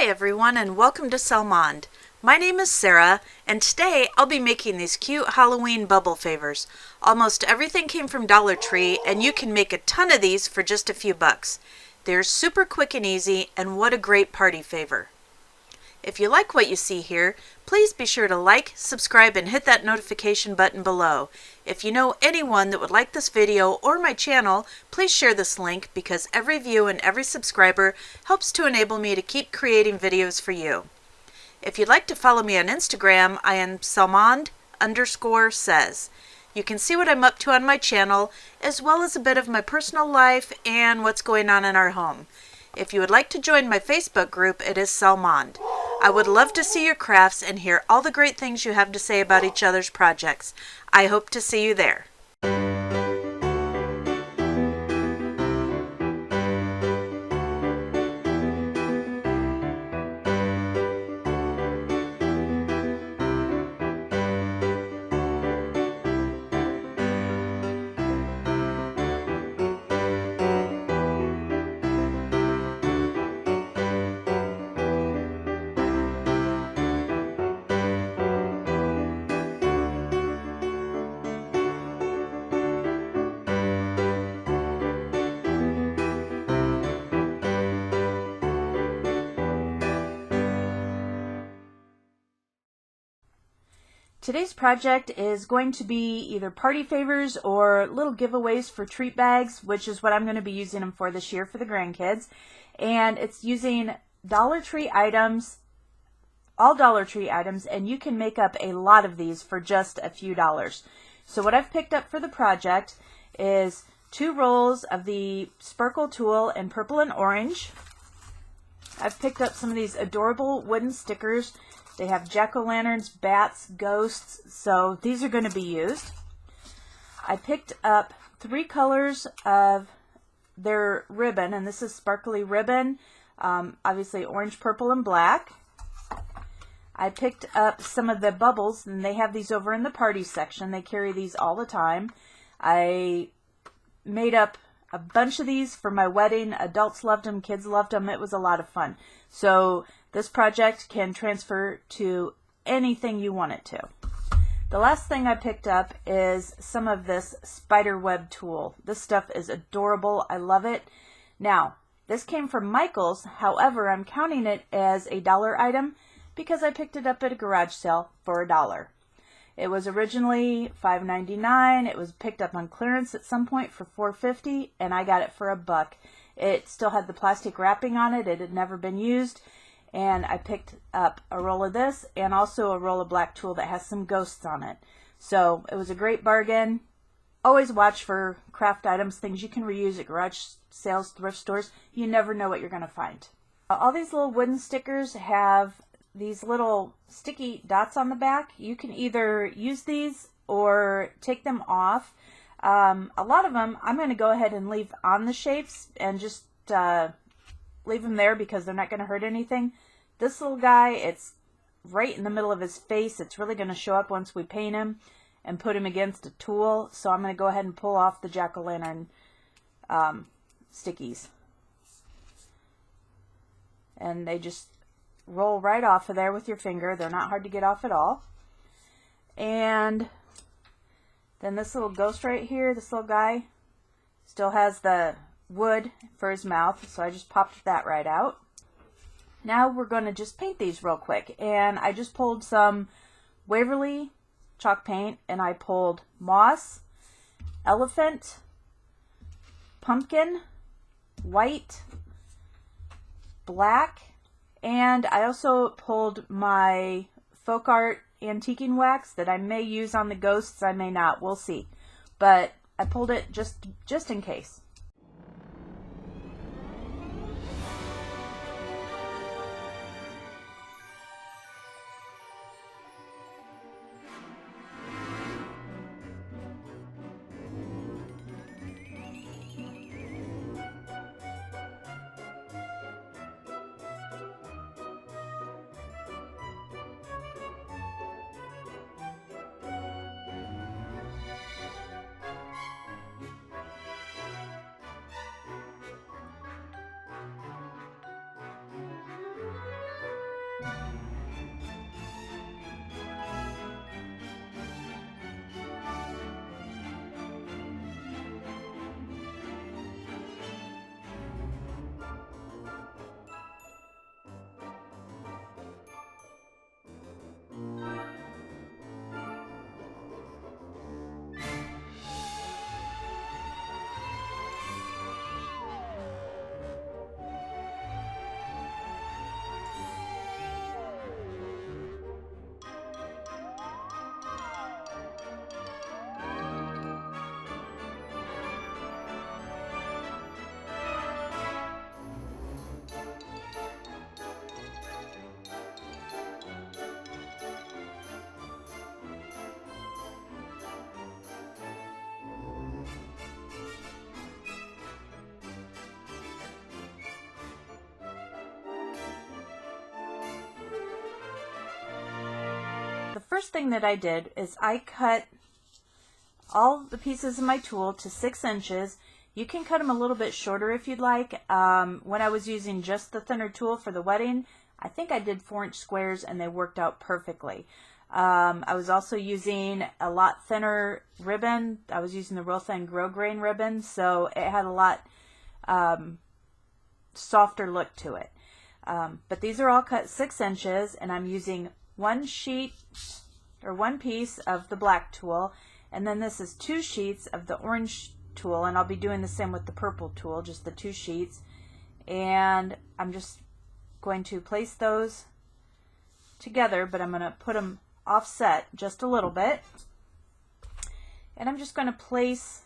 Hi everyone and welcome to Selmond. My name is Sarah and today I'll be making these cute Halloween bubble favors. Almost everything came from Dollar Tree and you can make a ton of these for just a few bucks. They're super quick and easy and what a great party favor. If you like what you see here, please be sure to like, subscribe, and hit that notification button below. If you know anyone that would like this video or my channel, please share this link because every view and every subscriber helps to enable me to keep creating videos for you. If you'd like to follow me on Instagram, I am Selmond_says. You can see what I'm up to on my channel, as well as a bit of my personal life and what's going on in our home. If you would like to join my Facebook group, it is Selmond. I would love to see your crafts and hear all the great things you have to say about each other's projects. I hope to see you there. Today's project is going to be either party favors or little giveaways for treat bags, which is what I'm going to be using them for this year for the grandkids. And it's using Dollar Tree items, all Dollar Tree items, and you can make up a lot of these for just a few dollars. So what I've picked up for the project is 2 rolls of the Sparkle Tulle in purple and orange. I've picked up some of these adorable wooden stickers. They have jack-o'-lanterns, bats, ghosts, so these are going to be used. I picked up 3 colors of their ribbon, and this is sparkly ribbon, obviously orange, purple, and black. I picked up some of the bubbles, and they have these over in the party section. They carry these all the time. I made up a bunch of these for my wedding. Adults loved them, kids loved them. It was a lot of fun. So this project can transfer to anything you want it to. The last thing I picked up is some of this spider web tulle. This stuff is adorable. I love it. Now, this came from Michael's. However, I'm counting it as a dollar item because I picked it up at a garage sale for $1. It was originally $5.99. It was picked up on clearance at some point for $4.50, and I got it for $1. It still had the plastic wrapping on it. It had never been used. And I picked up a roll of this and also a roll of black tulle that has some ghosts on it. So it was a great bargain. Always watch for craft items, things you can reuse at garage sales, thrift stores. You never know what you're going to find. All these little wooden stickers have these little sticky dots on the back. You can either use these or take them off. A lot of them I'm going to go ahead and leave on the shapes and just leave them there because they're not going to hurt anything. This little guy, it's right in the middle of his face. It's really going to show up once we paint him and put him against a tool. So I'm going to go ahead and pull off the jack-o'-lantern stickies. And they just roll right off of there with your finger. They're not hard to get off at all. And then this little ghost right here, this little guy, still has the wood for his mouth, so I just popped that right out. Now we're going to just paint these real quick, and I just pulled some Waverly chalk paint, and I pulled moss, elephant, pumpkin, white, black, and I also pulled my folk art antiquing wax that I may use on the ghosts, I may not, we'll see, but I pulled it just in case. first thing that I did is I cut all the pieces of my tool to 6 inches. You can cut them a little bit shorter if you'd like. When I was using just the thinner tool for the wedding, I think I did 4-inch squares and they worked out perfectly. I was also using a lot thinner ribbon. I was using the real thin grosgrain ribbon, so it had a lot softer look to it. But these are all cut 6 inches, and I'm using one sheet or one piece of the black tool, and then this is 2 sheets of the orange tool, and I'll be doing the same with the purple tool, just the 2 sheets. And I'm just going to place those together, but I'm going to put them offset just a little bit. And I'm just going to place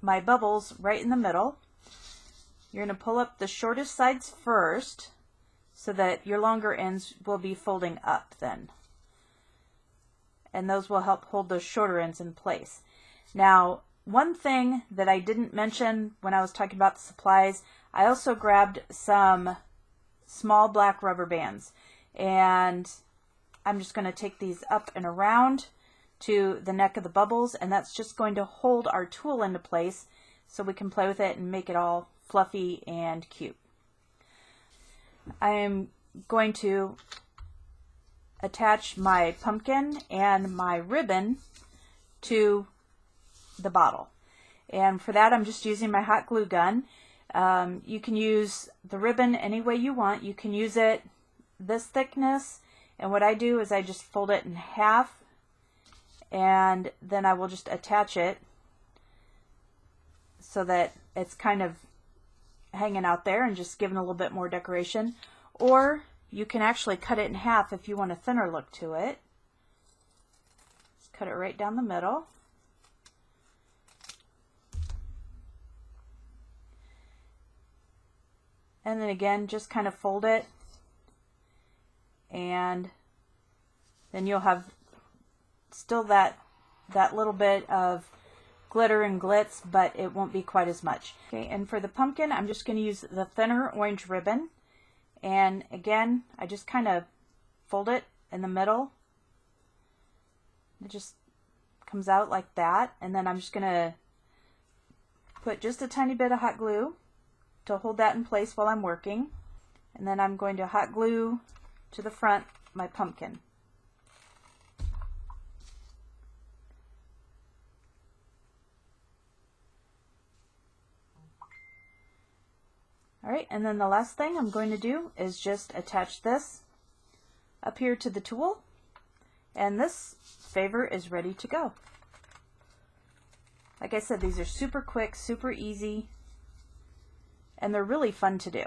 my bubbles right in the middle. You're going to pull up the shortest sides first so that your longer ends will be folding up then. And those will help hold those shorter ends in place. Now, one thing that I didn't mention when I was talking about the supplies, I also grabbed some small black rubber bands. And I'm just going to take these up and around to the neck of the bubbles, and that's just going to hold our tool into place so we can play with it and make it all fluffy and cute. I am going to attach my pumpkin and my ribbon to the bottle. And for that, I'm just using my hot glue gun. You can use the ribbon any way you want. You can use it this thickness, and what I do is I just fold it in half, and then I will just attach it so that it's kind of hanging out there and just giving a little bit more decoration. Or you can actually cut it in half if you want a thinner look to it. Just cut it right down the middle. And then again, just kind of fold it, and then you'll have still that little bit of glitter and glitz, but it won't be quite as much. Okay, and for the pumpkin, I'm just going to use the thinner orange ribbon. And again, I just kind of fold it in the middle. It just comes out like that. And then I'm just going to put just a tiny bit of hot glue to hold that in place while I'm working. And then I'm going to hot glue to the front my pumpkin. Alright, and then the last thing I'm going to do is just attach this up here to the tool, and this favor is ready to go. Like I said, these are super quick, super easy, and they're really fun to do.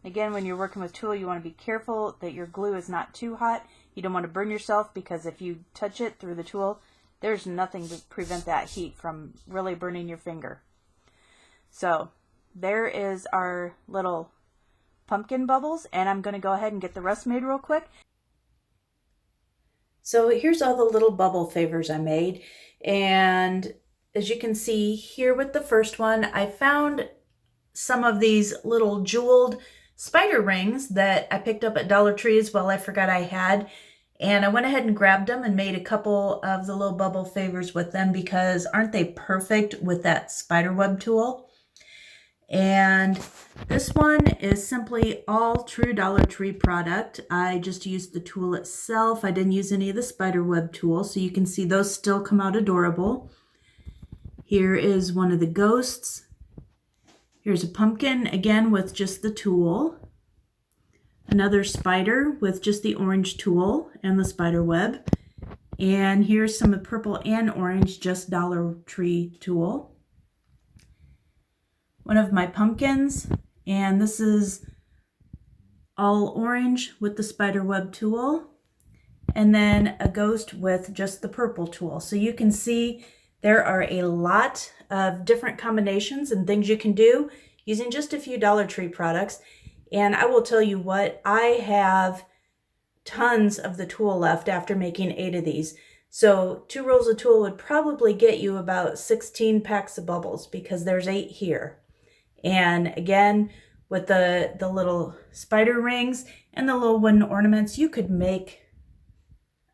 Again, when you're working with tulle, you want to be careful that your glue is not too hot. You don't want to burn yourself, because if you touch it through the tulle, there's nothing to prevent that heat from really burning your finger. So there is our little pumpkin bubbles, and I'm going to go ahead and get the rest made real quick. So here's all the little bubble favors I made, and as you can see here with the first one, I found some of these little jeweled spider rings that I picked up at Dollar Tree as well. I forgot I had, and I went ahead and grabbed them and made a couple of the little bubble favors with them, because aren't they perfect with that spider web tool? And this one is simply all true Dollar Tree product. I just used the tool itself. I didn't use any of the spider web tool, so you can see those still come out adorable. Here is one of the ghosts. Here's a pumpkin, again with just the tool. Another spider with just the orange tool and the spider web. And here's some of purple and orange, just Dollar Tree tool. One of my pumpkins, and this is all orange with the spider web tool, and then a ghost with just the purple tool. So you can see there are a lot of different combinations and things you can do using just a few Dollar Tree products. And I will tell you what, I have tons of the tool left after making 8 of these. So 2 rolls of tool would probably get you about 16 packs of bubbles, because there's 8 here. And again, with the little spider rings and the little wooden ornaments, you could make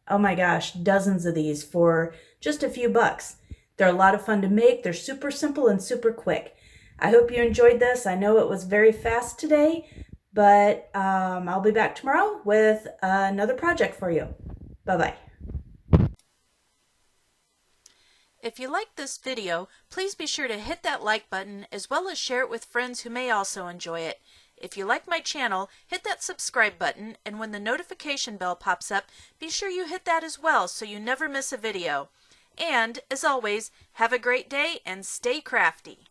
Oh my gosh, dozens of these for just a few bucks. They're a lot of fun to make. They're super simple and super quick. I hope you enjoyed this. I know it was very fast today, but I'll be back tomorrow with another project for you. Bye-bye. If you liked this video, please be sure to hit that like button as well as share it with friends who may also enjoy it. If you like my channel, hit that subscribe button, and when the notification bell pops up, be sure you hit that as well so you never miss a video. And, as always, have a great day and stay crafty!